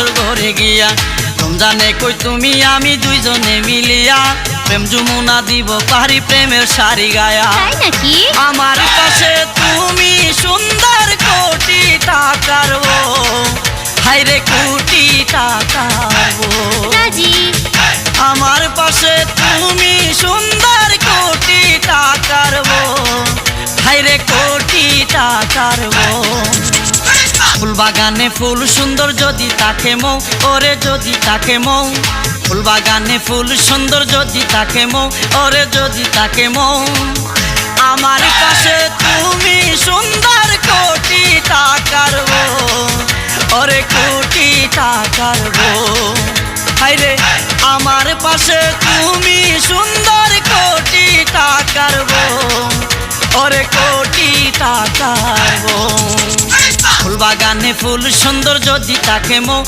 বাসর ঘরে গিয়া রমজানে কই তুমি আমি দুইজনে মিলিয়া প্রেম যমুনা দিব পারি প্রেমের শাড়ি গায়া। তাই নাকি? আমার পাশে তুমি সুন্দর কোটি টাকার বউ, হায়রে কোটি টাকার বউ। রাজি। আমার পাশে তুমি সুন্দর কোটি টাকার বউ, হায়রে কোটি টাকার বউ। ফুল বাগানে ফুল সুন্দর যদি তাকে মৌ, ওরে যদি তাকে মৌ। ফুল বাগানে ফুল সুন্দর যদি তাকে মৌ, ওরে যদি তাকে মৌ। আমার পাশে তুমি সুন্দর কোটি টাকার বউ, ওরে কোটি টাকার বউ। হায়রে আমার পাশে তুমি সুন্দর কোটি টাকার বউ, ওরে কোটি টাকার বউ। ফুল বাগানে ফুল সুন্দর যদি তাকে মৌ,